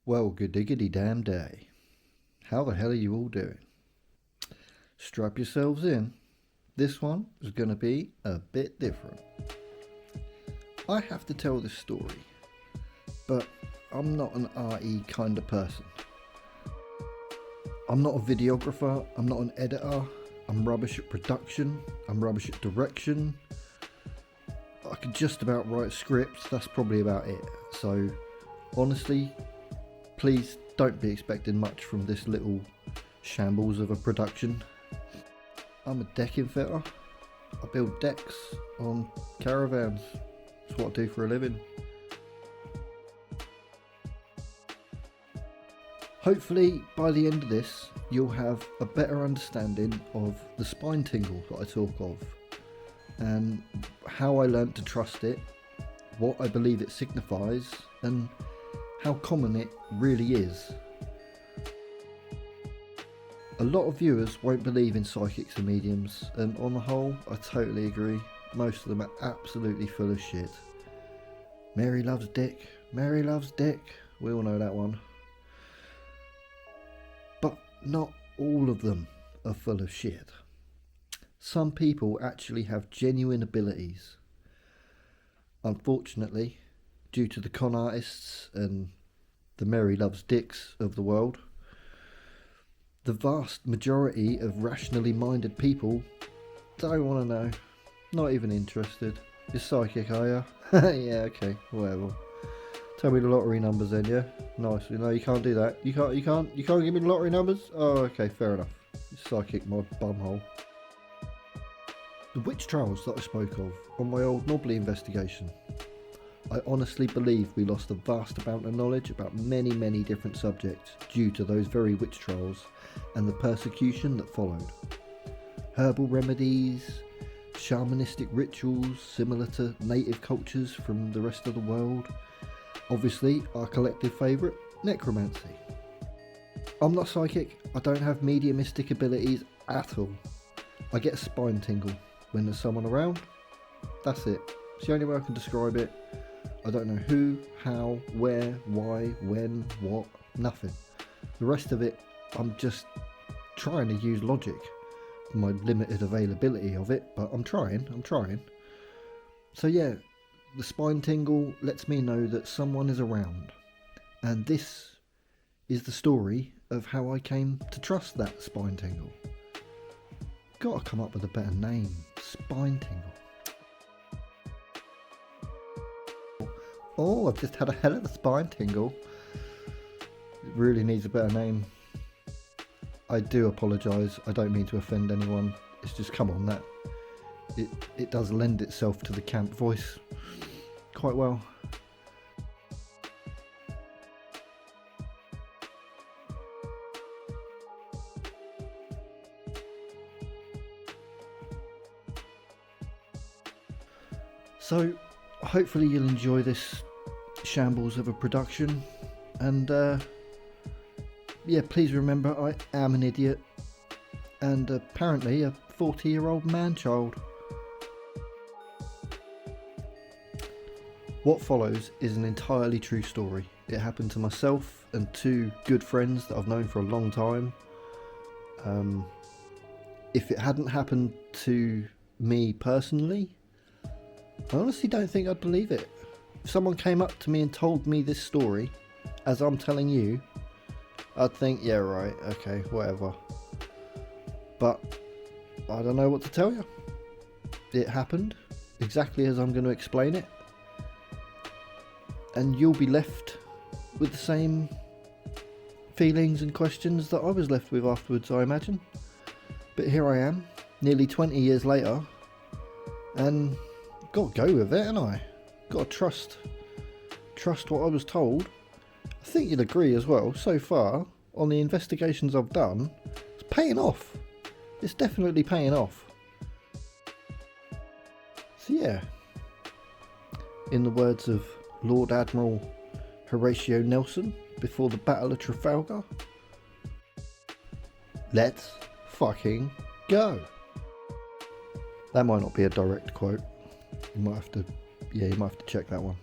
Well, good diggity damn day. How the hell are you all doing? Strap yourselves in. This one is going to be a bit different. I have to tell this story, but I'm not an arty kind of person. I'm not a videographer, I'm not an editor, I'm rubbish at production, I'm rubbish at direction. I could just about write scripts, that's probably about it. So, honestly, please don't be expecting much from this little shambles of a production. I'm a decking fitter. I build decks on caravans. That's what I do for a living. Hopefully by the end of this you'll have a better understanding of the spine tingle that I talk of and how I learnt to trust it, what I believe it signifies and how common it really is. A lot of viewers won't believe in psychics and mediums, and on the whole I totally agree. Most of them are absolutely full of shit. Mary loves dick, Mary loves dick, we all know that one. But not all of them are full of shit. Some people actually have genuine abilities. Unfortunately, due to the con artists and the Mary loves dicks of the world, the vast majority of rationally minded people don't want to know. Not even interested. You're psychic, are you? Yeah, okay, whatever. Tell me the lottery numbers then, yeah? Nice. No, you can't do that. You can't give me the lottery numbers? Oh, okay, fair enough. You're psychic, my bumhole. The witch trials that I spoke of on my old Knobley investigation. I honestly believe we lost a vast amount of knowledge about many different subjects due to those very witch trials and the persecution that followed. Herbal remedies, shamanistic rituals similar to native cultures from the rest of the world. Obviously, our collective favourite, necromancy. I'm not psychic, I don't have mediumistic abilities at all. I get a spine tingle when there's someone around. That's it. It's the only way I can describe it. I don't know who, how, where, why, when, what, nothing. The rest of it, I'm just trying to use logic. My limited availability of it, but I'm trying. So yeah, the spine tingle lets me know that someone is around. And this is the story of how I came to trust that spine tingle. Gotta come up with a better name. Spine tingle. Oh, I've just had a hell of a spine tingle. It really needs a better name. I do apologise, I don't mean to offend anyone. It's just, come on, that it does lend itself to the camp voice quite well. So hopefully you'll enjoy this shambles of a production, and yeah, please remember I am an idiot and apparently a 40-year-old man-child. What follows is an entirely true story. It happened to myself and two good friends that I've known for a long time. If it hadn't happened to me personally, I honestly don't think I'd believe it. If someone came up to me and told me this story, as I'm telling you, I'd think, yeah, right, okay, whatever. But I don't know what to tell you. It happened exactly as I'm going to explain it. And you'll be left with the same feelings and questions that I was left with afterwards, I imagine. But here I am, nearly 20 years later, and got to go with it, ain't I? Got to trust what I was told. I think you'd agree as well, so far, on the investigations I've done, it's paying off. It's definitely paying off. So yeah, in the words of Lord Admiral Horatio Nelson before the Battle of Trafalgar, let's fucking go. That might not be a direct quote. You might have to check that one.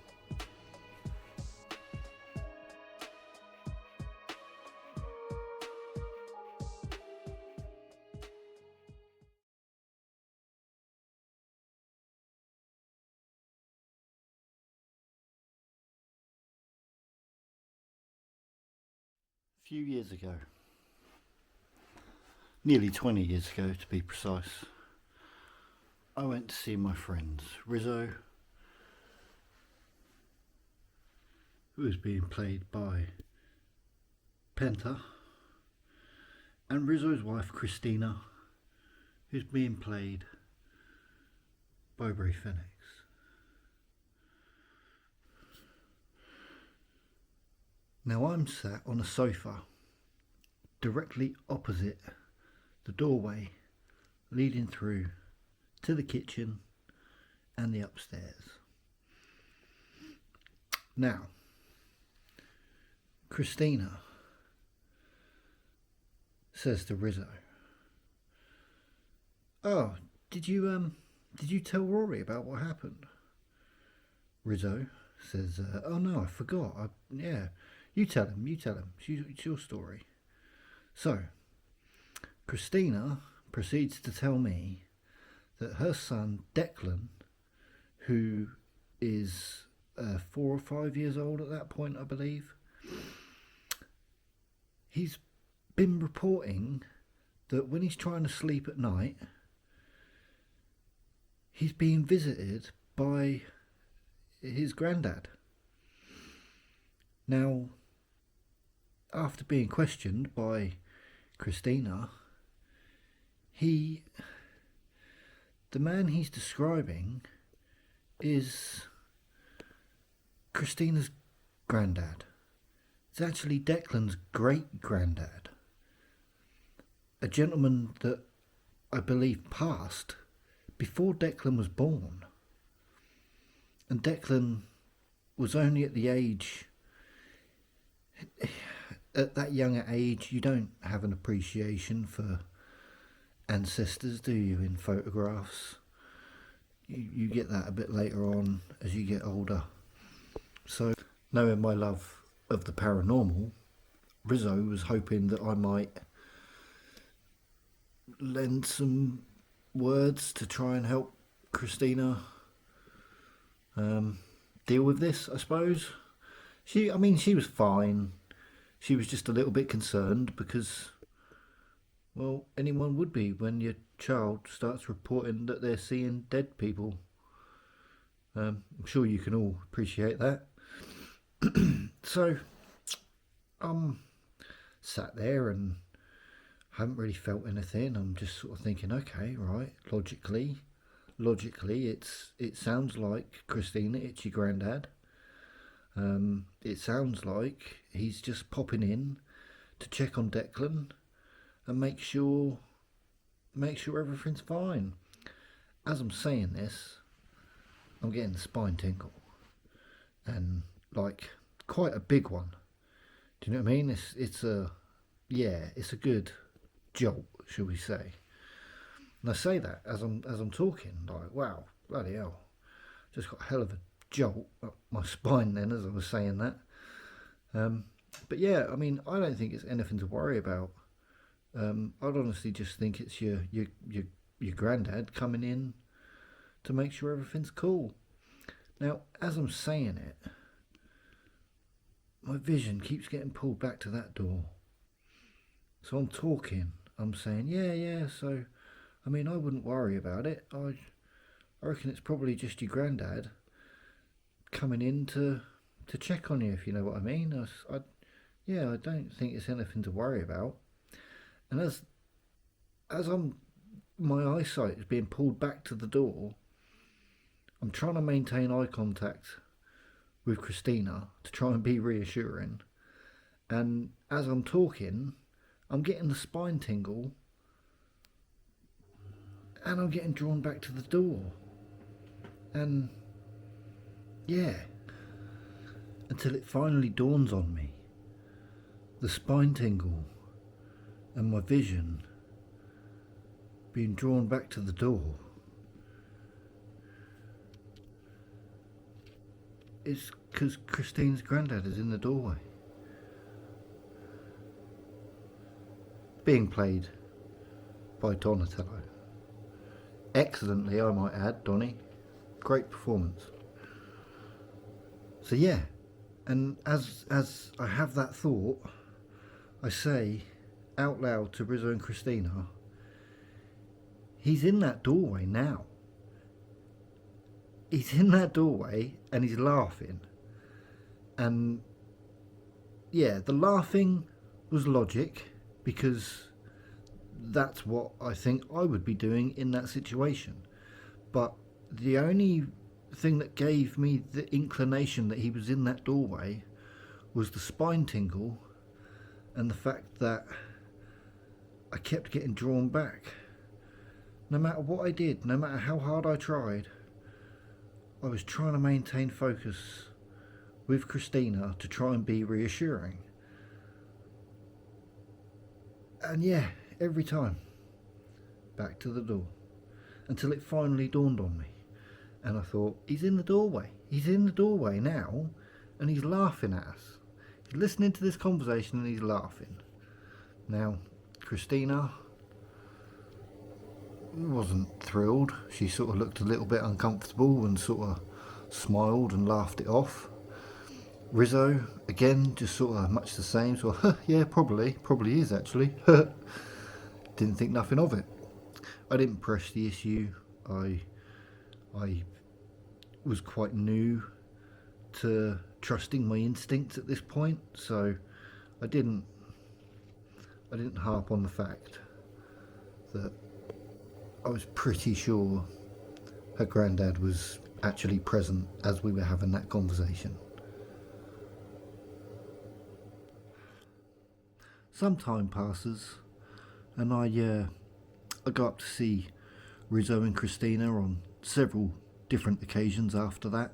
few years ago, nearly 20 years ago to be precise, I went to see my friends Rizzo, who was being played by Penta, and Rizzo's wife Christina, who's being played by Bray Phoenix. Now I'm sat on a sofa directly opposite the doorway leading through to the kitchen and the upstairs. Now, Christina says to Rizzo, "Oh, did you tell Rory about what happened?" Rizzo says, "Oh no, I forgot. Yeah, you tell him. It's your story." So, Christina proceeds to tell me that her son Declan, who is 4 or 5 years old at that point, I believe, he's been reporting that when he's trying to sleep at night, he's being visited by his granddad. Now, after being questioned by Christina, the man he's describing is Christina's granddad. It's actually Declan's great granddad, a gentleman that I believe passed before Declan was born. And Declan was only at the age, at that younger age, you don't have an appreciation for ancestors, do you, in photographs? You get that a bit later on as you get older. So, knowing my love of the paranormal, Rizzo was hoping that I might lend some words to try and help Christina deal with this, I suppose. She was fine. She was just a little bit concerned because, well, anyone would be when your child starts reporting that they're seeing dead people. I'm sure you can all appreciate that. So, sat there and haven't really felt anything. I'm just sort of thinking, okay, right, logically, it sounds like Christina, it's your granddad. It sounds like he's just popping in to check on Declan and make sure everything's fine. As I'm saying this, I'm getting the spine tingle, and like quite a big one. Do you know what I mean? It's a good jolt, shall we say? And I say that as I'm talking, like, wow, bloody hell, just got a hell of a jolt up my spine then as I was saying that. But yeah, I mean, I don't think it's anything to worry about. I'd honestly just think it's your granddad coming in to make sure everything's cool. Now, as I'm saying it, my vision keeps getting pulled back to that door. So I'm talking, I'm saying, yeah, so, I mean, I wouldn't worry about it. I reckon it's probably just your granddad coming in to check on you, if you know what I mean. I don't think it's anything to worry about. And as my eyesight is being pulled back to the door, I'm trying to maintain eye contact with Christina to try and be reassuring. And as I'm talking, I'm getting the spine tingle and I'm getting drawn back to the door. And yeah, until it finally dawns on me, the spine tingle and my vision being drawn back to the door is because Christine's granddad is in the doorway, being played by Donatello. Excellently, I might add, Donnie. Great performance. So yeah, and as I have that thought, I say out loud to Rizzo and Christina, he's in that doorway now. He's in that doorway and he's laughing. And yeah, the laughing was logic because that's what I think I would be doing in that situation. But the only thing that gave me the inclination that he was in that doorway was the spine tingle and the fact that I kept getting drawn back. No matter what I did, no matter how hard I tried, I was trying to maintain focus with Christina to try and be reassuring. And yeah, every time, back to the door, until it finally dawned on me. And I thought, he's in the doorway. He's in the doorway now, and he's laughing at us. He's listening to this conversation and he's laughing. Now, Christina wasn't thrilled. She sort of looked a little bit uncomfortable and sort of smiled and laughed it off. Rizzo, again, just sort of much the same. So, yeah, probably is actually. Didn't think nothing of it. I didn't press the issue. I was quite new to trusting my instincts at this point, so I didn't harp on the fact that I was pretty sure her granddad was actually present as we were having that conversation. Some time passes, and I go up to see Rizzo and Christina on several different occasions after that.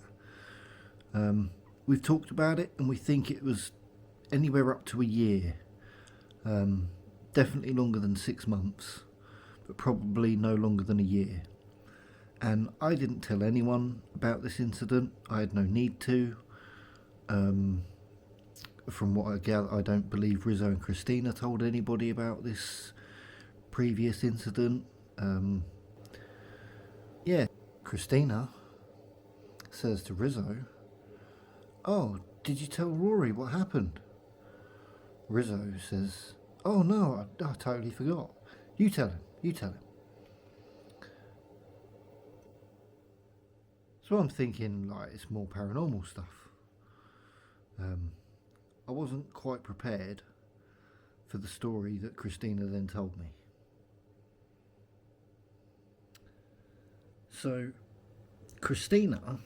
We've talked about it, and we think it was anywhere up to a year. Definitely longer than 6 months, but probably no longer than a year. And I didn't tell anyone about this incident. I had no need to. From what I gather, I don't believe Rizzo and Christina told anybody about this previous incident. Yeah, Christina says to Rizzo, "Oh, did you tell Rory what happened?" Rizzo says, "Oh no, I totally forgot. You tell him, you tell him." So I'm thinking like it's more paranormal stuff. I wasn't quite prepared for the story that Christina then told me. So Christina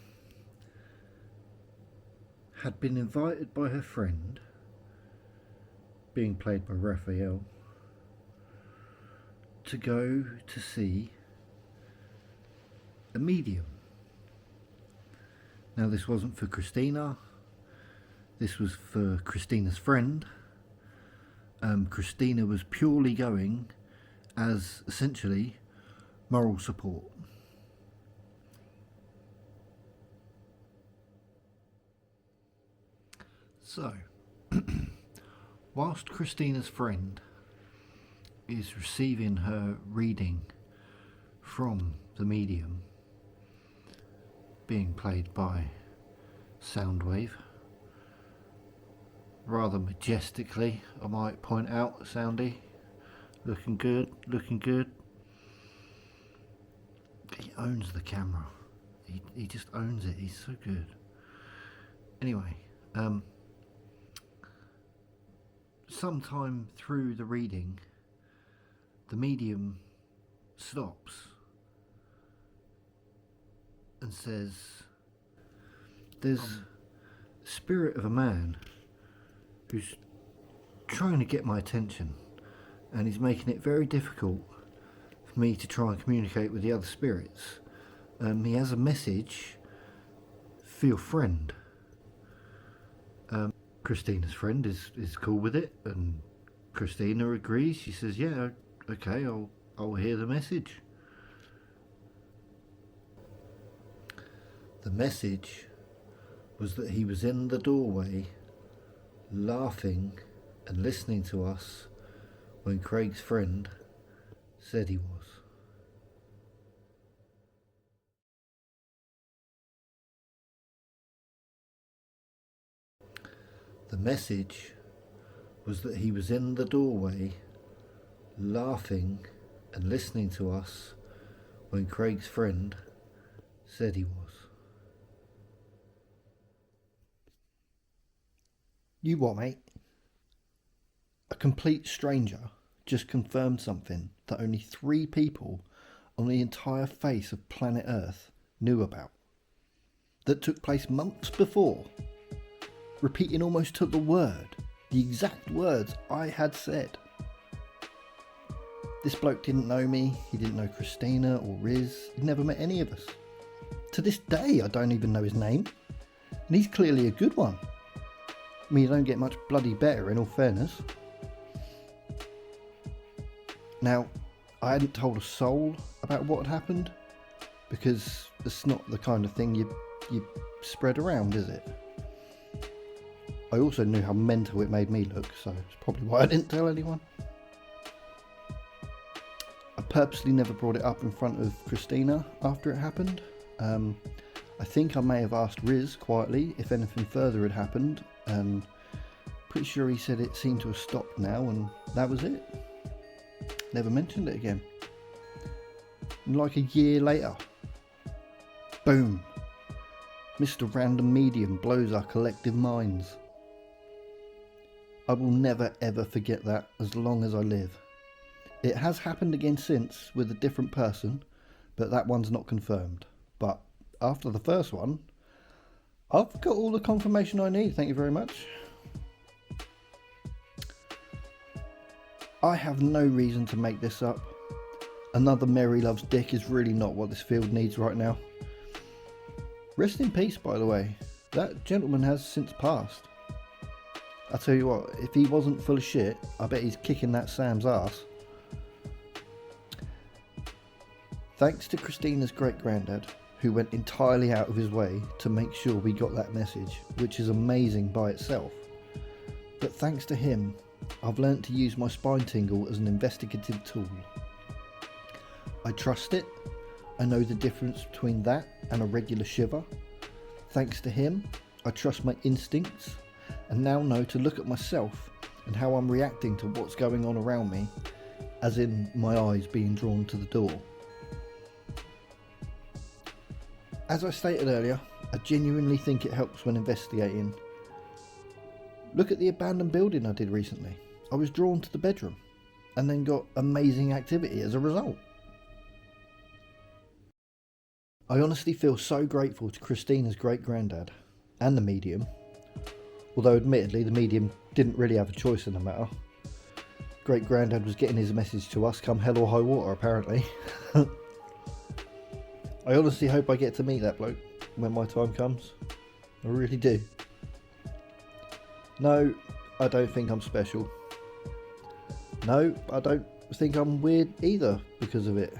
had been invited by her friend, being played by Raphael, to go to see a medium. Now this wasn't for Christina, this was for Christina's friend. Christina was purely going as essentially moral support. So, whilst Christina's friend is receiving her reading from the medium, being played by Soundwave, rather majestically, I might point out, Soundy, looking good, looking good. He owns the camera. He just owns it. He's so good. Anyway, sometime through the reading, the medium stops and says, "There's the spirit of a man who's trying to get my attention, and he's making it very difficult for me to try and communicate with the other spirits. He has a message for your friend." Christina's friend is cool with it, and Christina agrees. She says, "Yeah, okay, I'll hear the message." The message was that he was in the doorway, laughing and listening to us when Craig's friend said he was. The message was that he was in the doorway, laughing and listening to us when Craig's friend said he was. You what, mate? A complete stranger just confirmed something that only 3 people on the entire face of planet Earth knew about. That took place months before, repeating almost to the word the exact words I had said. This bloke didn't know me, he didn't know Christina or Riz, he'd never met any of us. To this day I don't even know his name, and he's clearly a good one. I mean, you don't get much bloody better, in all fairness. Now, I hadn't told a soul about what had happened, because it's not the kind of thing you spread around, is it? I also knew how mental it made me look, so it's probably why I didn't tell anyone. I purposely never brought it up in front of Christina after it happened. I think I may have asked Riz quietly if anything further had happened, and pretty sure he said it seemed to have stopped now, and that was it. Never mentioned it again. And like a year later, boom, Mr. Random Medium blows our collective minds. I will never ever forget that as long as I live. It has happened again since with a different person, but that one's not confirmed. But after the first one, I've got all the confirmation I need, thank you very much. I have no reason to make this up. Another Mary Loves Dick is really not what this field needs right now. Rest in peace, by the way. That gentleman has since passed. I tell you what, if he wasn't full of shit, I bet he's kicking that Sam's ass. Thanks to Christina's great-granddad, who went entirely out of his way to make sure we got that message, which is amazing by itself. But thanks to him, I've learnt to use my spine tingle as an investigative tool. I trust it. I know the difference between that and a regular shiver. Thanks to him, I trust my instincts and now know to look at myself and how I'm reacting to what's going on around me, as in my eyes being drawn to the door. As I stated earlier, I genuinely think it helps when investigating. Look at the abandoned building I did recently. I was drawn to the bedroom and then got amazing activity as a result. I honestly feel so grateful to Christina's great-granddad and the medium, although admittedly the medium didn't really have a choice in the matter. Great-granddad was getting his message to us come hell or high water, apparently. I honestly hope I get to meet that bloke when my time comes. I really do. No, I don't think I'm special. No, I don't think I'm weird either because of it.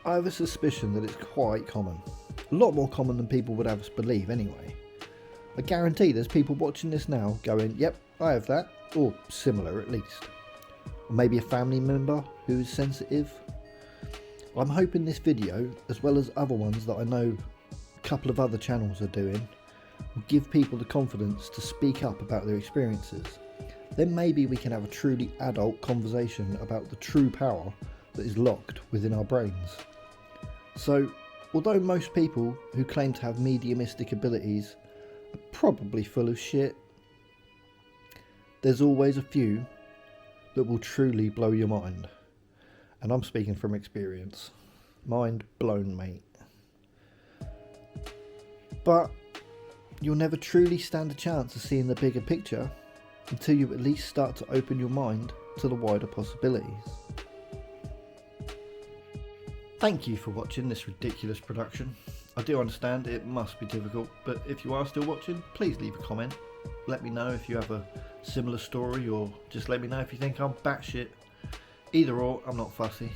I have a suspicion that it's quite common. A lot more common than people would have us believe anyway. I guarantee there's people watching this now going, yep, I have that, or similar at least. Or maybe a family member who is sensitive. I'm hoping this video, as well as other ones that I know a couple of other channels are doing, will give people the confidence to speak up about their experiences. Then maybe we can have a truly adult conversation about the true power that is locked within our brains. So, although most people who claim to have mediumistic abilities are probably full of shit, there's always a few that will truly blow your mind. And I'm speaking from experience. Mind blown, mate. But you'll never truly stand a chance of seeing the bigger picture until you at least start to open your mind to the wider possibilities. Thank you for watching this ridiculous production. I do understand it must be difficult, but if you are still watching, please leave a comment. Let me know if you have a similar story, or just let me know if you think I'm batshit. Either or, I'm not fussy.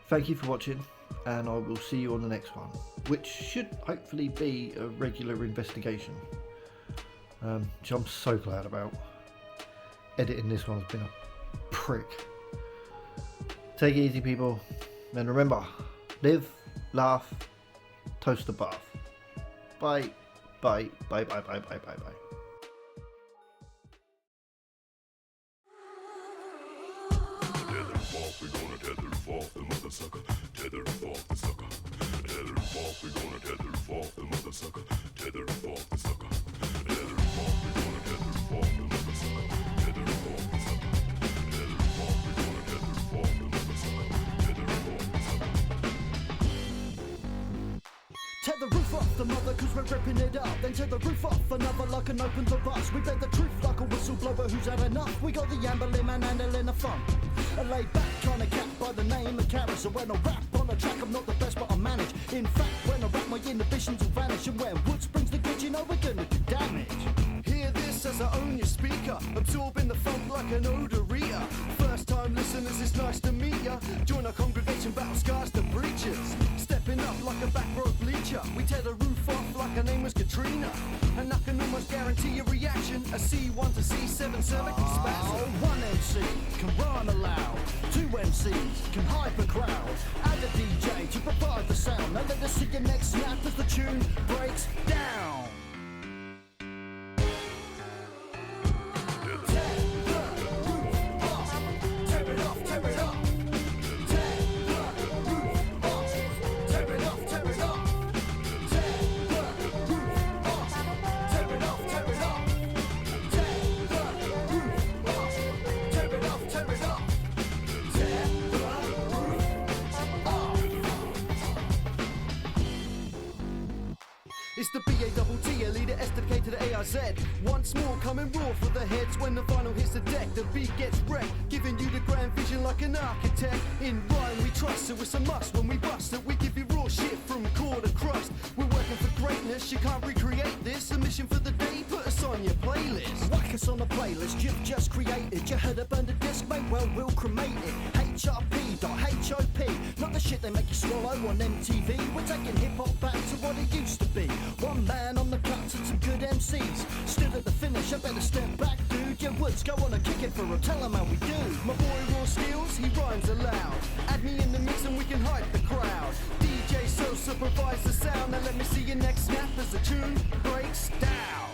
Thank you for watching, and I will see you on the next one, which should hopefully be a regular investigation, which I'm so glad about. Editing this one has been a prick. Take it easy, people, and remember, live, laugh, toast the bath. Bye. Bye. Bye, bye, bye, bye, bye, bye. We gonna tether off the mother sucker, tether off the sucker, tether off. We gonna tether off the mother sucker, tether off the sucker, tether off. We gonna tether off the mother sucker, tether off the sucker, tether off. We gonna tether off the mother sucker, tether off the sucker. Tear the roof off the mother cause we're ripping it up. Then tear the roof off another like an open to bus. We bet the truth like a whistleblower who's had enough. We got the amber man handling the fun. A laid back kind of cat by the name of Carrot. So when I rap on a track I'm not the best but I manage. In fact when I rap my inhibitions will vanish. And when wood springs the good you know we're gonna do damage. Hear this as I own your speaker, absorbing the funk like an odoreator. First time listeners, it's nice to meet ya. Join our congregation, battle scars to breaches. Stepping up like a back row bleacher. We tear the roof off like her name was Katrina. And I can almost guarantee a reaction. A C1 to C7 cervical spasm. One MC can rhyme aloud. Two MCs can hype a crowd. Add a DJ to provide the sound. Now let us see your next snap as the tune breaks down. It's the B-A-double-T, a leader SDK to the A-I-Z. Once more coming raw for the heads when the vinyl hits the deck. The beat gets wrecked, giving you the grand vision like an architect. In rhyme we trust, so it's a must when we bust it. We give you raw shit from core to crust. We're working for greatness, you can't recreate this. A mission for the day, put us on your playlist. Whack us on a playlist you've just created. You heard about the disc, mate, well we'll cremate it. HRP.HOP, not the shit they make you swallow on MTV. We're taking hip-hop back to what it used to be. One man on the cuts and some good MCs. Stood at the finish, I better step back, dude. Your woods go on and kick it for a tell 'em how we do. My boy Raw Skills, he rhymes aloud. Add me in the mix and we can hype the crowd. DJ Sosa provides the sound. Now let me see your next snap as the tune breaks down.